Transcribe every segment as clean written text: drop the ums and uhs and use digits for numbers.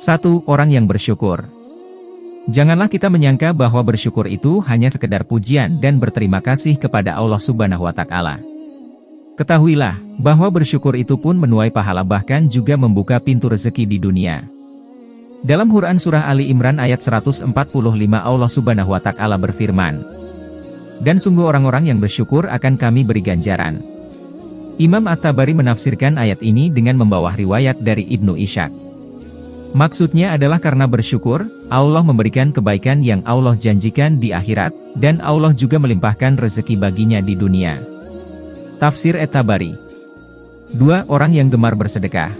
1. Orang yang bersyukur. Janganlah kita menyangka bahwa bersyukur itu hanya sekedar pujian dan berterima kasih kepada Allah Subhanahu wa Ta'ala. Ketahuilah bahwa bersyukur itu pun menuai pahala, bahkan juga membuka pintu rezeki di dunia. Dalam Quran Surah Ali Imran ayat 145 Allah Subhanahu wa Ta'ala berfirman, "Dan sungguh orang-orang yang bersyukur akan kami beri ganjaran." Imam At-Tabari menafsirkan ayat ini dengan membawa riwayat dari Ibnu Ishaq. Maksudnya adalah karena bersyukur, Allah memberikan kebaikan yang Allah janjikan di akhirat, dan Allah juga melimpahkan rezeki baginya di dunia. Tafsir At-Tabari. 2. Orang yang gemar bersedekah.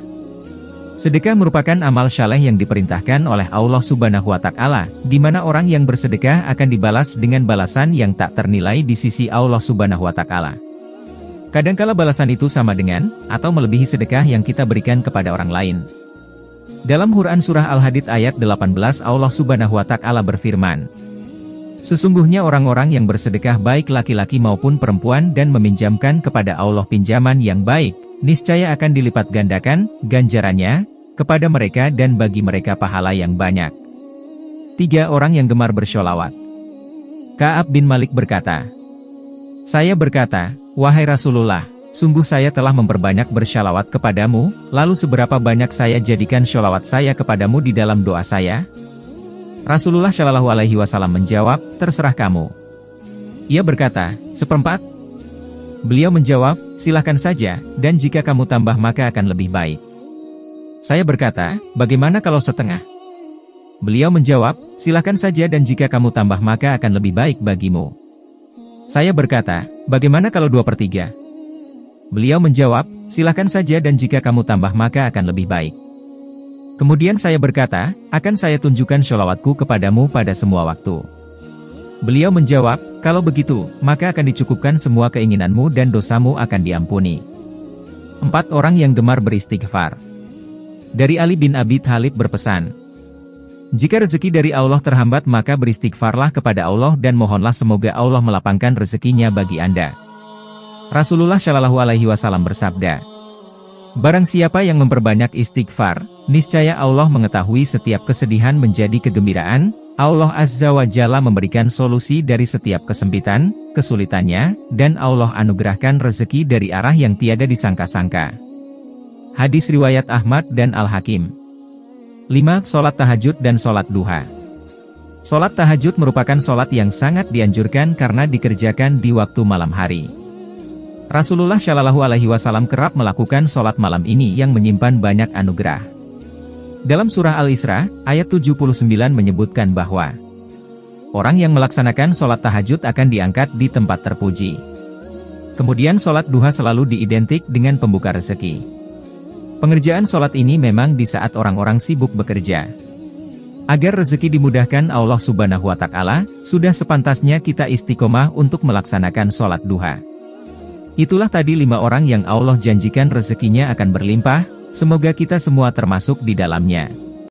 Sedekah merupakan amal saleh yang diperintahkan oleh Allah Subhanahu wa Ta'ala, di mana orang yang bersedekah akan dibalas dengan balasan yang tak ternilai di sisi Allah Subhanahu wa Ta'ala. Kadangkala balasan itu sama dengan, atau melebihi sedekah yang kita berikan kepada orang lain. Dalam Quran Surah Al-Hadid ayat 18 Allah Subhanahu wa Ta'ala berfirman, "Sesungguhnya orang-orang yang bersedekah baik laki-laki maupun perempuan dan meminjamkan kepada Allah pinjaman yang baik, niscaya akan dilipat gandakan ganjarannya kepada mereka dan bagi mereka pahala yang banyak." 3. Orang yang gemar bersholawat. Ka'ab bin Malik berkata, "Saya berkata, wahai Rasulullah, sungguh saya telah memperbanyak bersyalawat kepadamu, lalu seberapa banyak saya jadikan sholawat saya kepadamu di dalam doa saya?" Rasulullah Shallallahu Alaihi Wasallam menjawab, "Terserah kamu." Ia berkata, "1/4?" Beliau menjawab, "Silahkan saja, dan jika kamu tambah maka akan lebih baik." Saya berkata, "Bagaimana kalau 1/2?" Beliau menjawab, "Silahkan saja dan jika kamu tambah maka akan lebih baik bagimu." Saya berkata, "Bagaimana kalau 2/3?" Beliau menjawab, "Silakan saja dan jika kamu tambah maka akan lebih baik." Kemudian saya berkata, "Akan saya tunjukkan sholawatku kepadamu pada semua waktu." Beliau menjawab, "Kalau begitu, maka akan dicukupkan semua keinginanmu dan dosamu akan diampuni." 4. Orang yang gemar beristighfar. Dari Ali bin Abi Thalib berpesan, "Jika rezeki dari Allah terhambat maka beristighfarlah kepada Allah dan mohonlah semoga Allah melapangkan rezekinya bagi Anda." Rasulullah Shallallahu Alaihi Wasallam bersabda, "Barang siapa yang memperbanyak istighfar, niscaya Allah mengetahui setiap kesedihan menjadi kegembiraan, Allah Azza wa Jalla memberikan solusi dari setiap kesempitan, kesulitannya, dan Allah anugerahkan rezeki dari arah yang tiada disangka-sangka." Hadis riwayat Ahmad dan Al-Hakim. 5. Sholat tahajud dan sholat duha. Sholat tahajud merupakan sholat yang sangat dianjurkan karena dikerjakan di waktu malam hari. Rasulullah Shallallahu Alaihi Wasallam kerap melakukan sholat malam ini yang menyimpan banyak anugerah. Dalam surah Al-Isra, ayat 79 menyebutkan bahwa orang yang melaksanakan sholat tahajud akan diangkat di tempat terpuji. Kemudian sholat duha selalu diidentik dengan pembuka rezeki. Pengerjaan sholat ini memang di saat orang-orang sibuk bekerja. Agar rezeki dimudahkan Allah Subhanahu wa Ta'ala, sudah sepantasnya kita istiqomah untuk melaksanakan sholat duha. Itulah tadi 5 orang yang Allah janjikan rezekinya akan berlimpah, semoga kita semua termasuk di dalamnya.